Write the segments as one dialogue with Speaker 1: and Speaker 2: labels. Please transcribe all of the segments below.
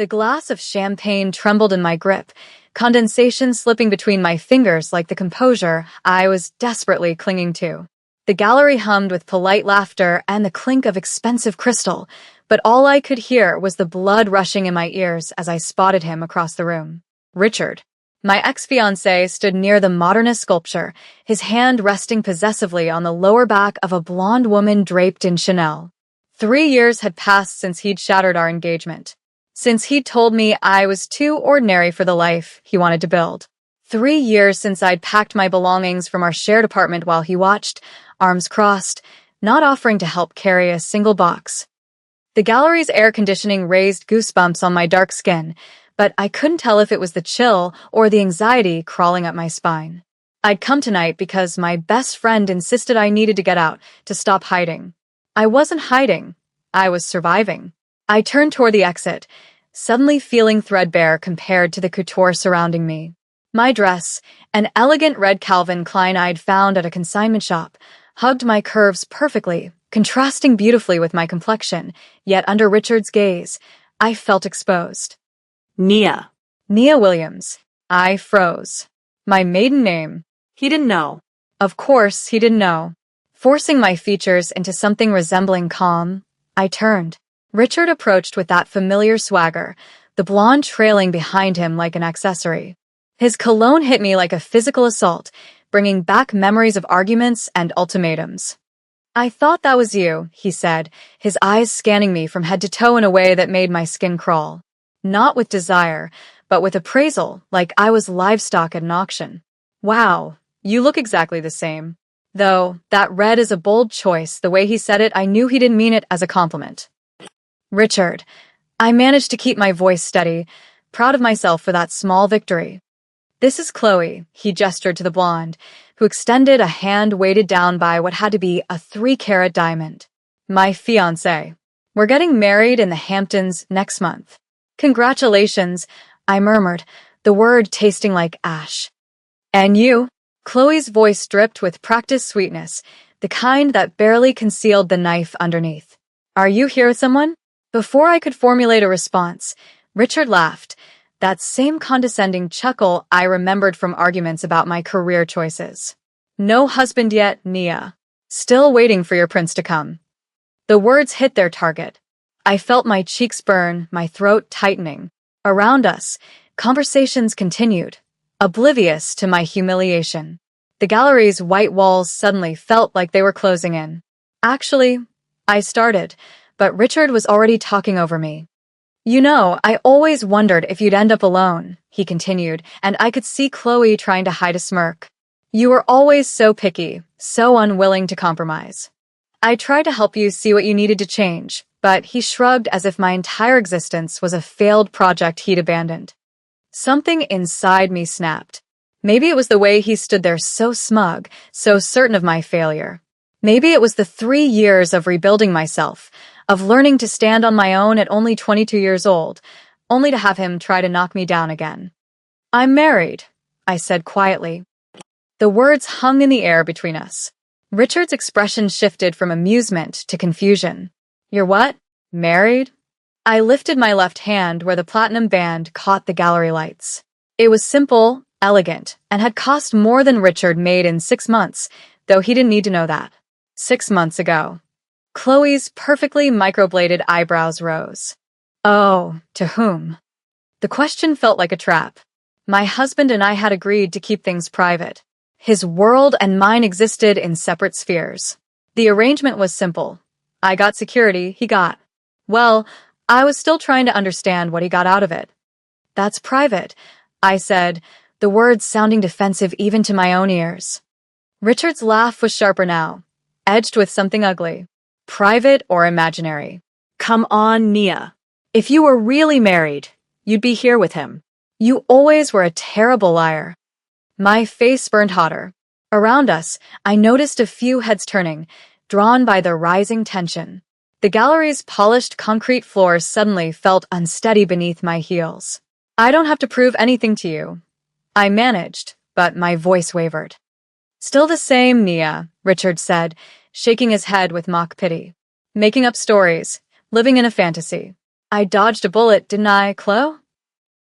Speaker 1: The glass of champagne trembled in my grip, condensation slipping between my fingers like the composure I was desperately clinging to. The gallery hummed with polite laughter and the clink of expensive crystal, but all I could hear was the blood rushing in my ears as I spotted him across the room. Richard. My ex-fiancé stood near the modernist sculpture, his hand resting possessively on the lower back of a blonde woman draped in Chanel. 3 years had passed since he'd shattered our engagement. Since he'd told me I was too ordinary for the life he wanted to build. 3 years since I'd packed my belongings from our shared apartment while he watched, arms crossed, not offering to help carry a single box. The gallery's air conditioning raised goosebumps on my dark skin, but I couldn't tell if it was the chill or the anxiety crawling up my spine. I'd come tonight because my best friend insisted I needed to get out, to stop hiding. I wasn't hiding. I was surviving. I turned toward the exit, suddenly feeling threadbare compared to the couture surrounding me. My dress, an elegant red Calvin Klein I'd found at a consignment shop, hugged my curves perfectly, contrasting beautifully with my complexion, yet under Richard's gaze, I felt exposed.
Speaker 2: Nia.
Speaker 1: Nia Williams. I froze. My maiden name.
Speaker 2: He didn't know.
Speaker 1: Of course, he didn't know. Forcing my features into something resembling calm, I turned. Richard approached with that familiar swagger, the blonde trailing behind him like an accessory. His cologne hit me like a physical assault, bringing back memories of arguments and ultimatums. "I thought that was you," he said, his eyes scanning me from head to toe in a way that made my skin crawl. Not with desire, but with appraisal, like I was livestock at an auction. "Wow, you look exactly the same." Though, that red is a bold choice. The way he said it, I knew he didn't mean it as a compliment. "Richard." I managed to keep my voice steady, proud of myself for that small victory. "This is Chloe," he gestured to the blonde, who extended a hand weighted down by what had to be a 3-carat diamond. "My fiancé. We're getting married in the Hamptons next month." "Congratulations," I murmured, the word tasting like ash. "And you?" Chloe's voice dripped with practiced sweetness, the kind that barely concealed the knife underneath. "Are you here with someone?" Before I could formulate a response, Richard laughed, that same condescending chuckle I remembered from arguments about my career choices. "No husband yet, Nia. Still waiting for your prince to come." The words hit their target. I felt my cheeks burn, my throat tightening. Around us, conversations continued, oblivious to my humiliation. The gallery's white walls suddenly felt like they were closing in. "Actually," I started, but Richard was already talking over me. "You know, I always wondered if you'd end up alone," he continued, and I could see Chloe trying to hide a smirk. "You were always so picky, so unwilling to compromise. I tried to help you see what you needed to change," but he shrugged as if my entire existence was a failed project he'd abandoned. Something inside me snapped. Maybe it was the way he stood there so smug, so certain of my failure. Maybe it was the 3 years of rebuilding myself, of learning to stand on my own at only 22 years old, only to have him try to knock me down again. "I'm married," I said quietly. The words hung in the air between us. Richard's expression shifted from amusement to confusion. "You're what? Married?" I lifted my left hand where the platinum band caught the gallery lights. It was simple, elegant, and had cost more than Richard made in 6 months, though he didn't need to know that. 6 months ago. Chloe's perfectly microbladed eyebrows rose. "Oh, to whom?" The question felt like a trap. My husband and I had agreed to keep things private. His world and mine existed in separate spheres. The arrangement was simple. I got security, he got. Well, I was still trying to understand what he got out of it. "That's private," I said, the words sounding defensive even to my own ears. Richard's laugh was sharper now, edged with something ugly. "Private or imaginary?"
Speaker 2: Come on, Nia. If you were really married, you'd be here with him.
Speaker 1: "You always were a terrible liar." My face burned hotter. Around us, I noticed a few heads turning, drawn by the rising tension. The gallery's polished concrete floors suddenly felt unsteady beneath my heels. "I don't have to prove anything to you." I managed, but my voice wavered. "Still the same, Nia," Richard said, shaking his head with mock pity. "Making up stories, living in a fantasy." I dodged a bullet, didn't I, Chloe?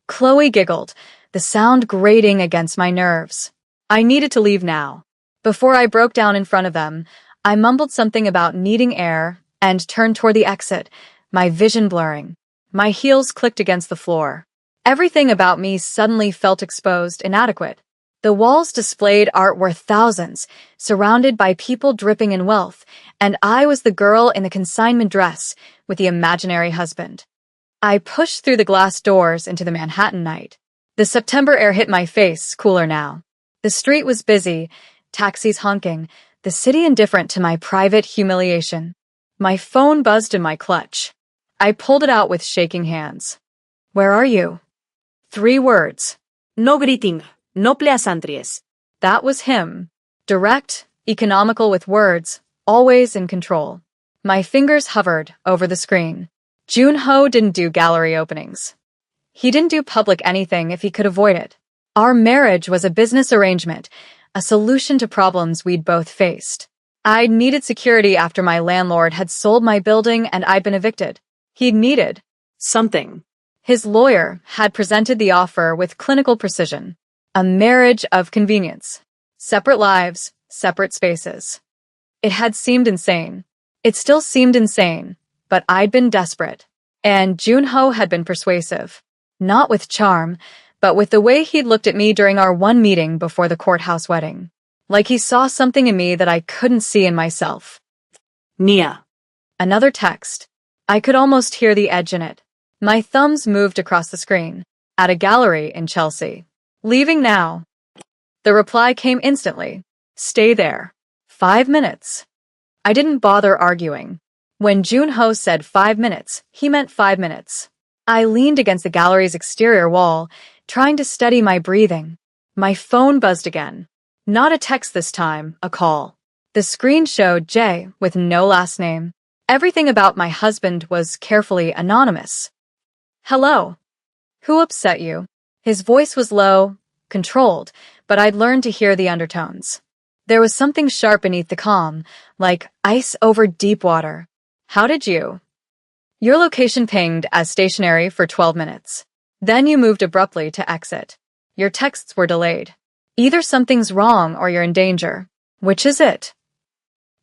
Speaker 1: Chloe giggled, the sound grating against my nerves. I needed to leave now. Before I broke down in front of them, I mumbled something about needing air and turned toward the exit, my vision blurring. My heels clicked against the floor. Everything about me suddenly felt exposed, inadequate. The walls displayed art worth thousands, surrounded by people dripping in wealth, and I was the girl in the consignment dress with the imaginary husband. I pushed through the glass doors into the Manhattan night. The September air hit my face, cooler now. The street was busy, taxis honking, the city indifferent to my private humiliation. My phone buzzed in my clutch. I pulled it out with shaking hands. Where are you? 3 words.
Speaker 2: No greeting, no pleasantries.
Speaker 1: That was him. Direct, economical with words, always in control. My fingers hovered over the screen. Junho didn't do gallery openings. He didn't do public anything if he could avoid it. Our marriage was a business arrangement, a solution to problems we'd both faced. I'd needed security after my landlord had sold my building and I'd been evicted. He'd needed
Speaker 2: Something.
Speaker 1: His lawyer had presented the offer with clinical precision. A marriage of convenience. Separate lives, separate spaces. It had seemed insane. It still seemed insane, but I'd been desperate. And Junho had been persuasive. Not with charm, but with the way he'd looked at me during our one meeting before the courthouse wedding. Like he saw something in me that I couldn't see in myself.
Speaker 2: Nia.
Speaker 1: Another text. I could almost hear the edge in it. My thumbs moved across the screen. At a gallery in Chelsea. Leaving now. The reply came instantly. Stay there. 5 minutes. I didn't bother arguing. When Junho said 5 minutes, he meant 5 minutes. I leaned against the gallery's exterior wall, trying to steady my breathing. My phone buzzed again. Not a text this time, a call. The screen showed Jay with no last name. Everything about my husband was carefully anonymous. Hello. Who upset you? His voice was low, controlled, but I'd learned to hear the undertones. There was something sharp beneath the calm, like ice over deep water. How did you? Your location pinged as stationary for 12 minutes. Then you moved abruptly to exit. Your texts were delayed. Either something's wrong or you're in danger. Which is it?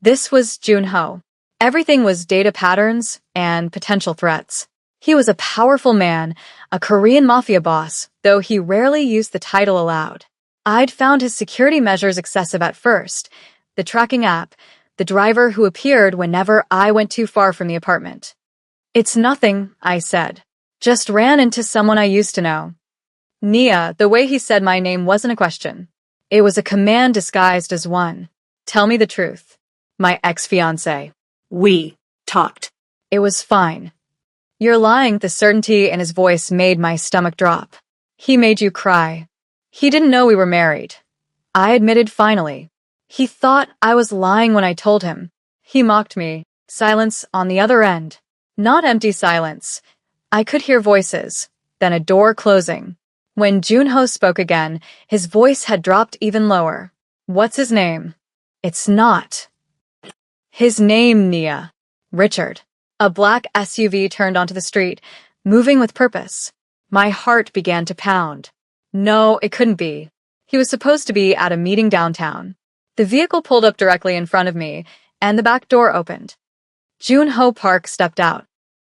Speaker 1: This was Junho. Everything was data patterns and potential threats. He was a powerful man, a Korean Mafia boss, though he rarely used the title aloud. I'd found his security measures excessive at first. The tracking app, the driver who appeared whenever I went too far from the apartment. It's nothing, I said. Just ran into someone I used to know. Nia, the way he said my name wasn't a question. It was a command disguised as one. Tell me the truth. My ex-fiancé.
Speaker 2: We talked.
Speaker 1: It was fine. You're lying, the certainty in his voice made my stomach drop. He made you cry. He didn't know we were married. I admitted finally. He thought I was lying when I told him. He mocked me. Silence on the other end. Not empty silence. I could hear voices, then a door closing. When Junho spoke again, his voice had dropped even lower. What's his name? It's not. His name, Nia. Richard. A black SUV turned onto the street, moving with purpose. My heart began to pound. No, it couldn't be. He was supposed to be at a meeting downtown. The vehicle pulled up directly in front of me, and the back door opened. Junho Park stepped out.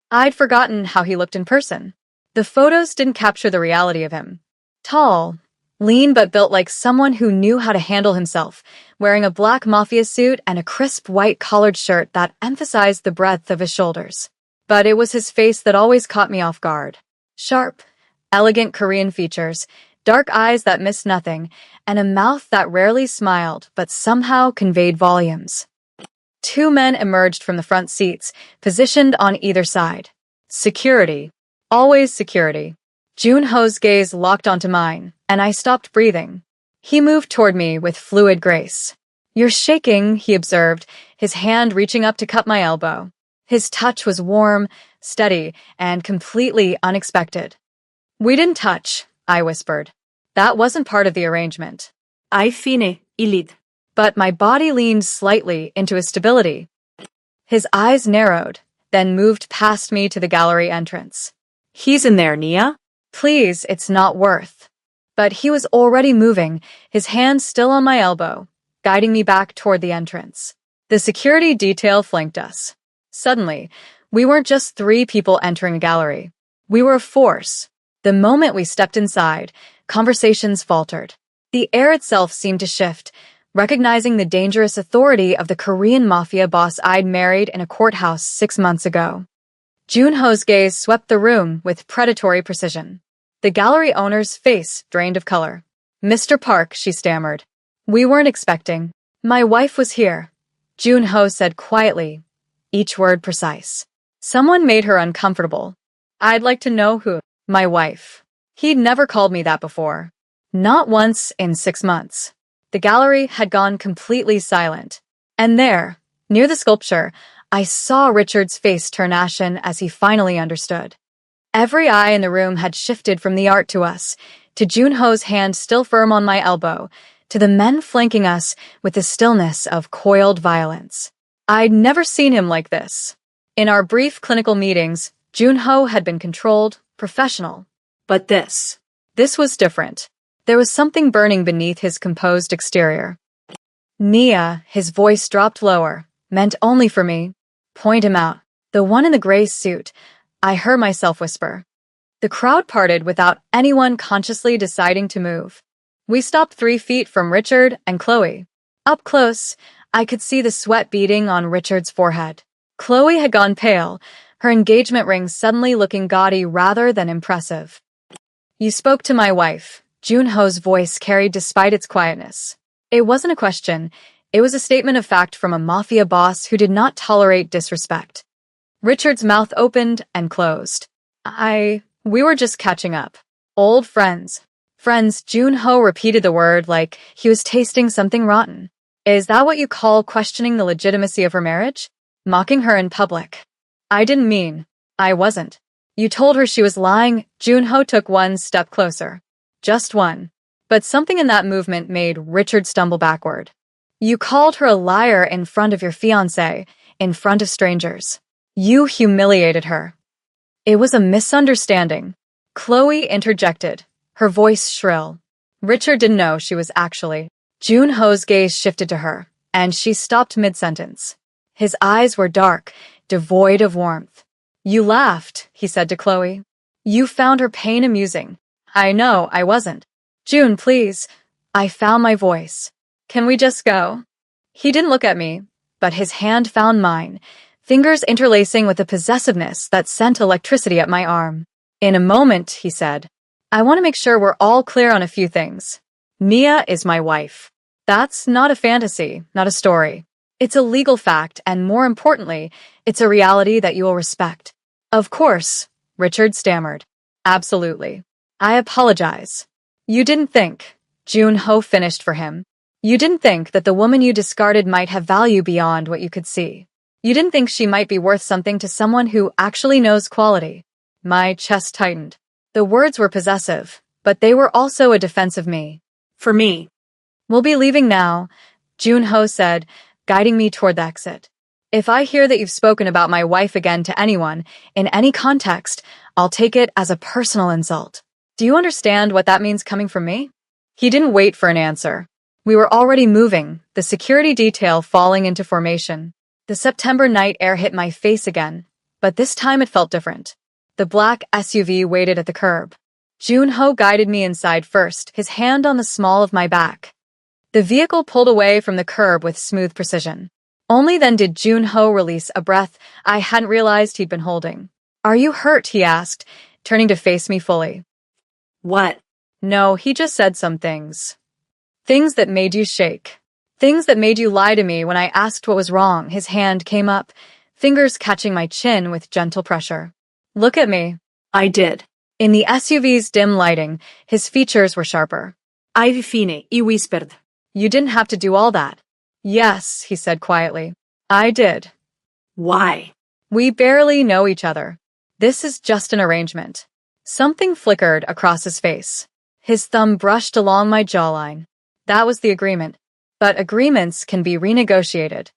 Speaker 1: I'd forgotten how he looked in person. The photos didn't capture the reality of him. Tall, lean but built like someone who knew how to handle himself, wearing a black Mafia suit and a crisp white collared shirt that emphasized the breadth of his shoulders. But it was his face that always caught me off guard. Sharp, elegant Korean features, dark eyes that missed nothing, and a mouth that rarely smiled but somehow conveyed volumes. 2 men emerged from the front seats, positioned on either side. Security. Always security. Junho's gaze locked onto mine, and I stopped breathing. He moved toward me with fluid grace. You're shaking, he observed, his hand reaching up to cup my elbow. His touch was warm, steady, and completely unexpected. We didn't touch, I whispered. That wasn't part of the arrangement.
Speaker 2: Ai fine, ilid.
Speaker 1: But my body leaned slightly into his stability. His eyes narrowed, then moved past me to the gallery entrance.
Speaker 2: He's in there, Nia.
Speaker 1: Please, it's not worth. But he was already moving, his hand still on my elbow, guiding me back toward the entrance. The security detail flanked us. Suddenly, we weren't just 3 people entering a gallery. We were a force. The moment we stepped inside, conversations faltered. The air itself seemed to shift, recognizing the dangerous authority of the Korean Mafia boss I'd married in a courthouse 6 months ago. Junho's gaze swept the room with predatory precision. The gallery owner's face drained of color. "Mr. Park," she stammered. "We weren't expecting." "My wife was here," Junho said quietly, each word precise. Someone made her uncomfortable. "I'd like to know who." "My wife." He'd never called me that before. Not once in 6 months. The gallery had gone completely silent. And there, near the sculpture, I saw Richard's face turn ashen as he finally understood. Every eye in the room had shifted from the art to us, to Junho's hand still firm on my elbow, to the men flanking us with the stillness of coiled violence. I'd never seen him like this. In our brief clinical meetings, Junho had been controlled, professional. But this was different. There was something burning beneath his composed exterior. "Nia," his voice dropped lower, "meant only for me. Point him out." "The one in the gray suit," I heard myself whisper. The crowd parted without anyone consciously deciding to move. We stopped 3 feet from Richard and Chloe. Up close, I could see the sweat beading on Richard's forehead. Chloe had gone pale, her engagement ring suddenly looking gaudy rather than impressive. "You spoke to my wife," Junho's voice carried despite its quietness. It wasn't a question, it was a statement of fact from a mafia boss who did not tolerate disrespect. Richard's mouth opened and closed. We were just catching up. Old friends." "Friends," Junho repeated the word like he was tasting something rotten. "Is that what you call questioning the legitimacy of her marriage? Mocking her in public?" "I didn't mean. I wasn't." "You told her she was lying." Junho took 1 step closer. Just one. But something in that movement made Richard stumble backward. "You called her a liar in front of your fiancé, in front of strangers. You humiliated her." "It was a misunderstanding," Chloe interjected, her voice shrill. Richard didn't know she was actually. Junho's gaze shifted to her, and she stopped mid-sentence. His eyes were dark, devoid of warmth. "You laughed," he said to Chloe. "You found her pain amusing." "I know, I wasn't." "June, please." I found my voice. "Can we just go?" He didn't look at me, but his hand found mine, fingers interlacing with a possessiveness that sent electricity up my arm. "In a moment," he said. "I want to make sure we're all clear on a few things. Nia is my wife. That's not a fantasy, not a story. It's a legal fact, and more importantly, it's a reality that you will respect." "Of course," Richard stammered. "Absolutely. I apologize." "You didn't think," Junho finished for him. "You didn't think that the woman you discarded might have value beyond what you could see. You didn't think she might be worth something to someone who actually knows quality." My chest tightened. The words were possessive, but they were also a defense of me. "For me." "We'll be leaving now," Junho said, guiding me toward the exit. "If I hear that you've spoken about my wife again to anyone, in any context, I'll take it as a personal insult. Do you understand what that means coming from me?" He didn't wait for an answer. We were already moving, the security detail falling into formation. The September night air hit my face again, but this time it felt different. The black SUV waited at the curb. Junho guided me inside first, his hand on the small of my back. The vehicle pulled away from the curb with smooth precision. Only then did Junho release a breath I hadn't realized he'd been holding. "Are you hurt?" he asked, turning to face me fully.
Speaker 2: "What?"
Speaker 1: "No, he just said some things. Things that made you shake. Things that made you lie to me when I asked what was wrong." His hand came up, fingers catching my chin with gentle pressure. "Look at me."
Speaker 2: I did.
Speaker 1: In the SUV's dim lighting, his features were sharper.
Speaker 2: "I vi fine, I whispered."
Speaker 1: "You didn't have to do all that." "Yes," he said quietly. "I did."
Speaker 2: "Why?"
Speaker 1: "We barely know each other. This is just an arrangement." Something flickered across his face. His thumb brushed along my jawline. "That was the agreement. But agreements can be renegotiated."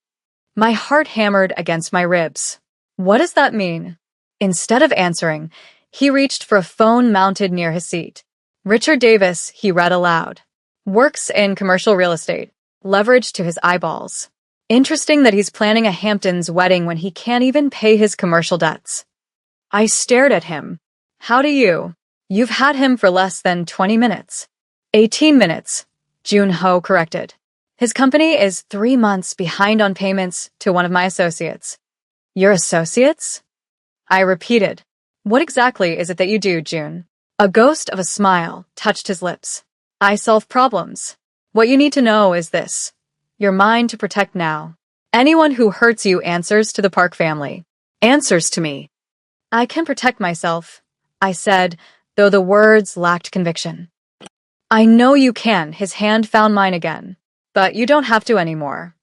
Speaker 1: My heart hammered against my ribs. What does that mean? Instead of answering, he reached for a phone mounted near his seat. Richard Davis, he read aloud. Works in commercial real estate. Leverage to his eyeballs. Interesting that he's planning a Hamptons wedding when he can't even pay his commercial debts. I stared at him. How do you? You've had him for less than 20 minutes. 18 minutes, Jun-ho corrected. His company is 3 months behind on payments to one of my associates. Your associates? I repeated. What exactly is it that you do, June? A ghost of a smile touched his lips. I solve problems. What you need to know is this. You're mine to protect now. Anyone who hurts you answers to the Park family. Answers to me. I can protect myself, I said, though the words lacked conviction. I know you can, his hand found mine again. But you don't have to anymore.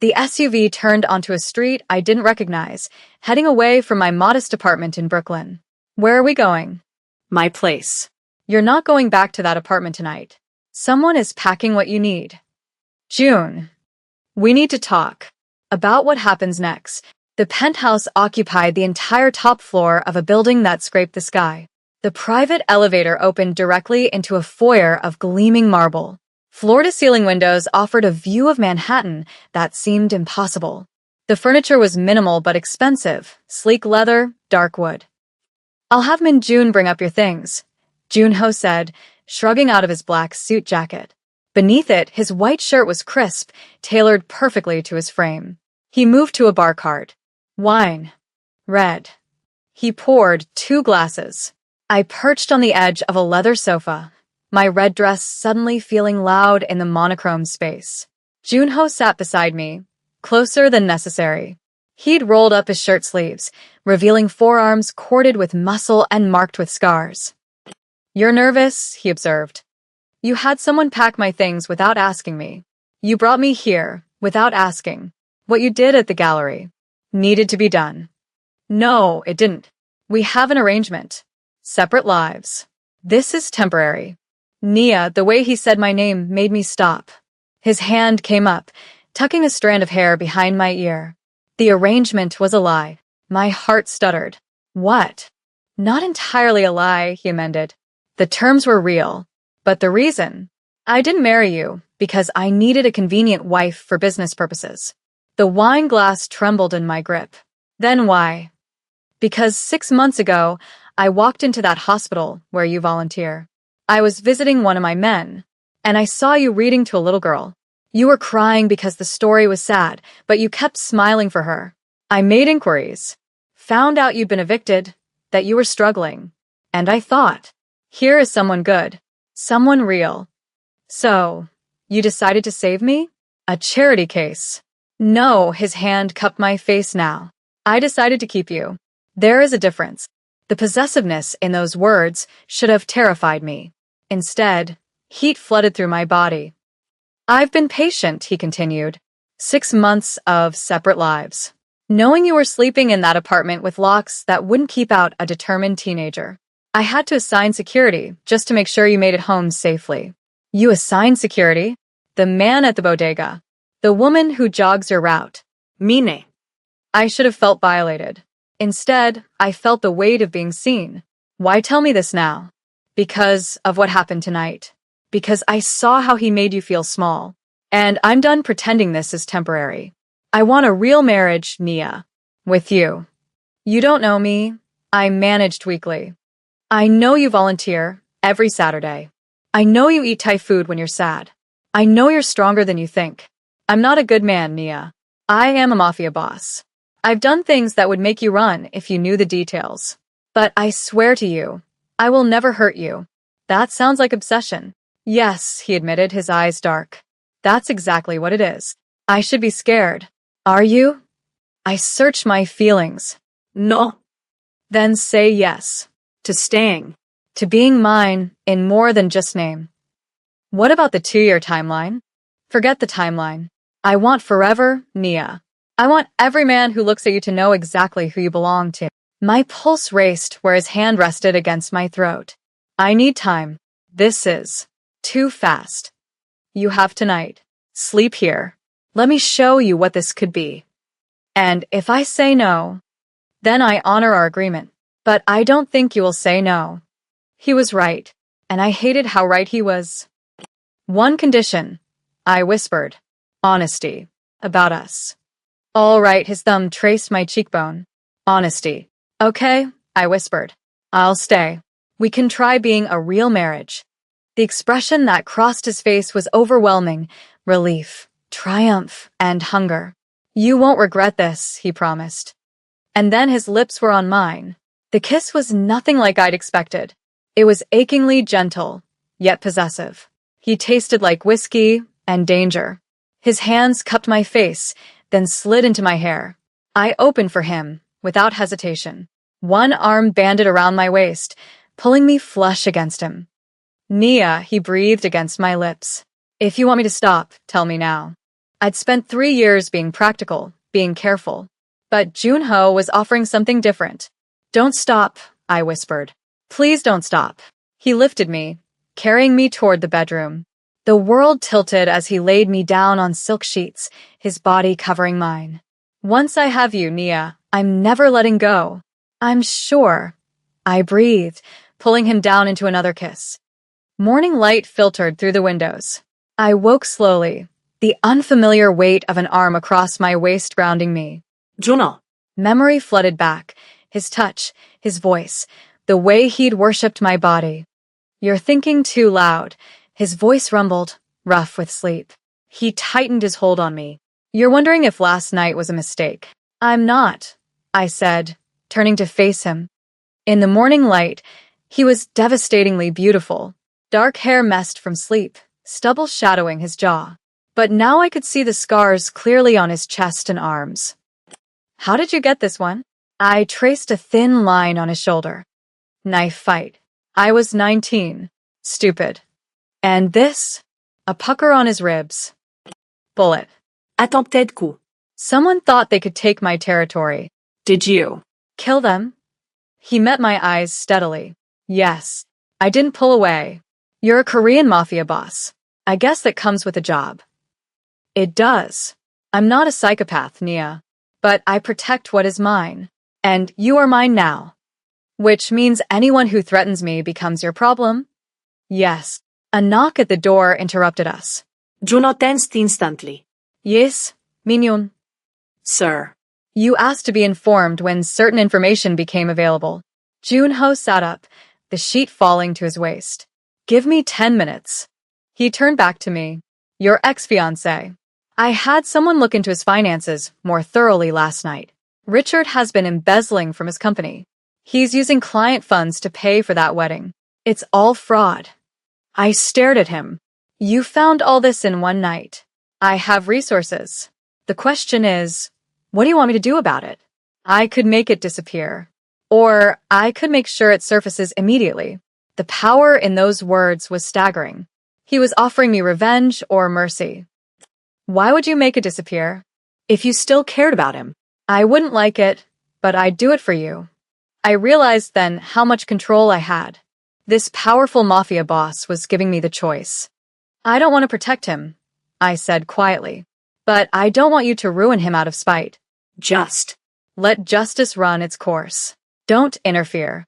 Speaker 1: The SUV turned onto a street I didn't recognize, heading away from my modest apartment in Brooklyn. Where are we going? My place. You're not going back to that apartment tonight. Someone is packing what you need. June. We need to talk. About what happens next. The penthouse occupied the entire top floor of a building that scraped the sky. The private elevator opened directly into a foyer of gleaming marble. Floor-to-ceiling windows offered a view of Manhattan that seemed impossible. The furniture was minimal but expensive, sleek leather, dark wood. I'll have Min Jun bring up your things, Jun-ho said, shrugging out of his black suit jacket. Beneath it, his white shirt was crisp, tailored perfectly to his frame. He moved to a bar cart. Wine. Red. He poured 2 glasses. I perched on the edge of a leather sofa, my red dress suddenly feeling loud in the monochrome space. Jun-ho sat beside me, closer than necessary. He'd rolled up his shirt sleeves, revealing forearms corded with muscle and marked with scars. You're nervous, he observed. You had someone pack my things without asking me. You brought me here, without asking. What you did at the gallery needed to be done. No, it didn't. We have an arrangement. Separate lives. This is temporary. Nia, the way he said my name made me stop. His hand came up, tucking a strand of hair behind my ear. The arrangement was a lie. My heart stuttered. What? Not entirely a lie, he amended. The terms were real. But the reason? I didn't marry you because I needed a convenient wife for business purposes. The wine glass trembled in my grip. Then why? Because 6 months ago, I walked into that hospital where you volunteer. I was visiting one of my men, and I saw you reading to a little girl. You were crying because the story was sad, but you kept smiling for her. I made inquiries, found out you'd been evicted, that you were struggling, and I thought, here is someone good, someone real. So, you decided to save me? A charity case. No, his hand cupped my face now. I decided to keep you. There is a difference. The possessiveness in those words should have terrified me. Instead, heat flooded through my body. I've been patient, he continued. 6 months of separate lives. Knowing you were sleeping in that apartment with locks that wouldn't keep out a determined teenager. I had to assign security just to make sure you made it home safely. You assigned security? The man at the bodega. The woman who jogs your route. Mine. I should have felt violated. Instead, I felt the weight of being seen. Why tell me this now? Because of what happened tonight. Because I saw how he made you feel small. And I'm done pretending this is temporary. I want a real marriage, Nia. With you. You don't know me. I managed weekly. I know you volunteer every Saturday. I know you eat Thai food when you're sad. I know you're stronger than you think. I'm not a good man, Nia. I am a mafia boss. I've done things that would make you run if you knew the details. But I swear to you, I will never hurt you. That sounds like obsession. Yes, he admitted, his eyes dark. That's exactly what it is. I should be scared. Are you? I searched my feelings. No. Then say yes. To staying. To being mine in more than just name. What about the 2-year timeline? Forget the timeline. I want forever, Nia. I want every man who looks at you to know exactly who you belong to. My pulse raced where his hand rested against my throat. I need time. This is too fast. You have tonight. Sleep here. Let me show you what this could be. And if I say no, Then I honor our agreement. But I don't think you will say no. He was right, and I hated how right he was. One condition, I whispered. Honesty. About us. All right, his thumb traced my cheekbone. Honesty. Okay, I whispered. I'll stay. We can try being a real marriage. The expression that crossed his face was overwhelming. Relief, triumph, and hunger. You won't regret this, he promised. And then his lips were on mine. The kiss was nothing like I'd expected. It was achingly gentle, yet possessive. He tasted like whiskey and danger. His hands cupped my face, then slid into my hair. I opened for him, without hesitation. One arm banded around my waist, pulling me flush against him. Nia, he breathed against my lips. If you want me to stop, tell me now. I'd spent 3 years being practical, being careful. But Junho was offering something different. Don't stop, I whispered. Please don't stop. He lifted me, carrying me toward the bedroom. The world tilted as he laid me down on silk sheets, his body covering mine. Once I have you, Nia, I'm never letting go. I'm sure. I breathed, pulling him down into another kiss. Morning light filtered through the windows. I woke slowly, the unfamiliar weight of an arm across my waist grounding me.
Speaker 2: Juno.
Speaker 1: Memory flooded back, his touch, his voice, the way he'd worshipped my body. You're thinking too loud. His voice rumbled, rough with sleep. He tightened his hold on me. You're wondering if last night was a mistake. I'm not, I said, turning to face him. In the morning light, he was devastatingly beautiful. Dark hair messed from sleep, stubble shadowing his jaw. But now I could see the scars clearly on his chest and arms. How did you get this one? I traced a thin line on his shoulder. Knife fight. I was 19. Stupid. And this? A pucker on his ribs. Bullet.
Speaker 2: Attempted coup.
Speaker 1: Someone thought they could take my territory.
Speaker 2: Did you?
Speaker 1: Kill them? He met my eyes steadily. Yes. I didn't pull away. You're a Korean Mafia boss. I guess that comes with a job. It does. I'm not a psychopath, Nia. But I protect what is mine. And you are mine now. Which means anyone who threatens me becomes your problem? Yes. A knock at the door interrupted us.
Speaker 2: Juno tensed instantly.
Speaker 1: Yes, Minhyun.
Speaker 2: Sir.
Speaker 1: You asked to be informed when certain information became available. Junho sat up, the sheet falling to his waist. Give me 10 minutes. He turned back to me. Your ex-fiancé. I had someone look into his finances more thoroughly last night. Richard has been embezzling from his company. He's using client funds to pay for that wedding. It's all fraud. I stared at him. You found all this in one night. I have resources. The question is, what do you want me to do about it? I could make it disappear. Or I could make sure it surfaces immediately. The power in those words was staggering. He was offering me revenge or mercy. Why would you make it disappear?
Speaker 2: If you still cared about him.
Speaker 1: I wouldn't like it, but I'd do it for you. I realized then how much control I had. This powerful mafia boss was giving me the choice. I don't want to protect him, I said quietly. But I don't want you to ruin him out of spite.
Speaker 2: Just.
Speaker 1: Let justice run its course. Don't interfere.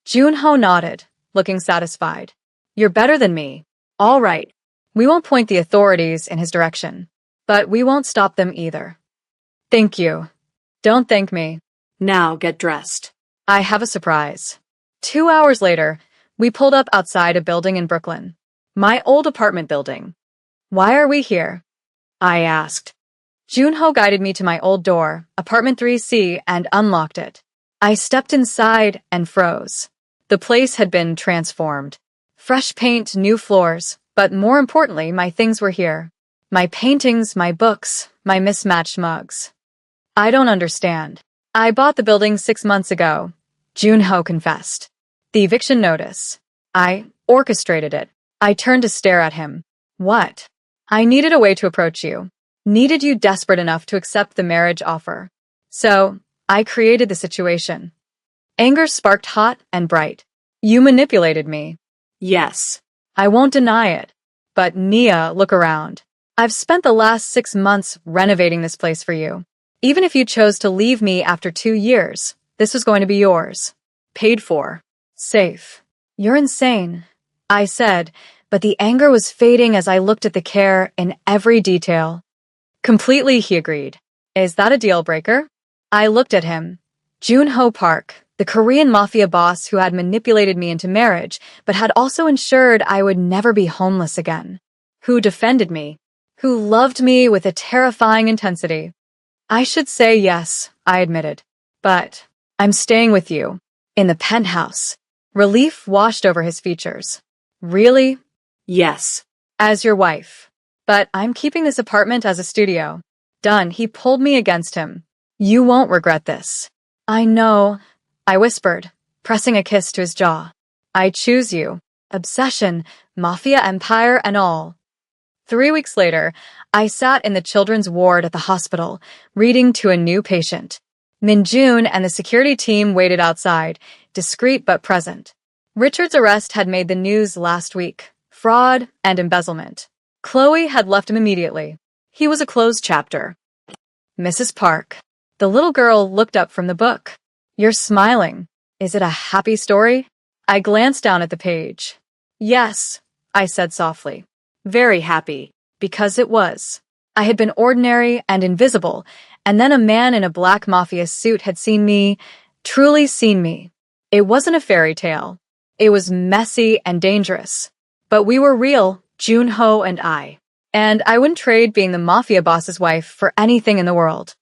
Speaker 1: Junho nodded, looking satisfied. You're better than me. All right. We won't point the authorities in his direction. But we won't stop them either. Thank you. Don't thank me.
Speaker 2: Now get dressed.
Speaker 1: I have a surprise. 2 hours later, we pulled up outside a building in Brooklyn. My old apartment building. Why are we here? I asked. Junho guided me to my old door, apartment 3C, and unlocked it. I stepped inside and froze. The place had been transformed. Fresh paint, new floors, but more importantly, my things were here. My paintings, my books, my mismatched mugs. I don't understand. I bought the building 6 months ago, Junho confessed. The eviction notice. I orchestrated it. I turned to stare at him. What? I needed a way to approach you. Needed you desperate enough to accept the marriage offer. So, I created the situation. Anger sparked hot and bright. You manipulated me.
Speaker 2: Yes.
Speaker 1: I won't deny it. But Nia, look around. I've spent the last 6 months renovating this place for you. Even if you chose to leave me after 2 years, This was going to be yours. Paid for. Safe. You're insane, I said, but the anger was fading as I looked at the care in every detail. Completely, he agreed. Is that a deal breaker? I looked at him. Jun-ho Park, the Korean Mafia boss who had manipulated me into marriage, but had also ensured I would never be homeless again. Who defended me. Who loved me with a terrifying intensity. I should say yes, I admitted. But I'm staying with you. In the penthouse. Relief washed over his features. Really?
Speaker 2: Yes.
Speaker 1: As your wife. But I'm keeping this apartment as a studio. Done. He pulled me against him. You won't regret this. I know, I whispered, pressing a kiss to his jaw. I choose you. Obsession, mafia empire and all. 3 weeks later, I sat in the children's ward at the hospital, reading to a new patient. Min-jun and the security team waited outside, discreet but present. Richard's arrest had made the news last week. Fraud and embezzlement. Chloe had left him immediately. He was a closed chapter. Mrs. Park. The little girl looked up from the book. You're smiling. Is it a happy story? I glanced down at the page. Yes, I said softly. Very happy, because it was. I had been ordinary and invisible, and then a man in a black mafia suit had seen me, truly seen me. It wasn't a fairy tale. It was messy and dangerous. But we were real, Jun-ho and I. And I wouldn't trade being the mafia boss's wife for anything in the world.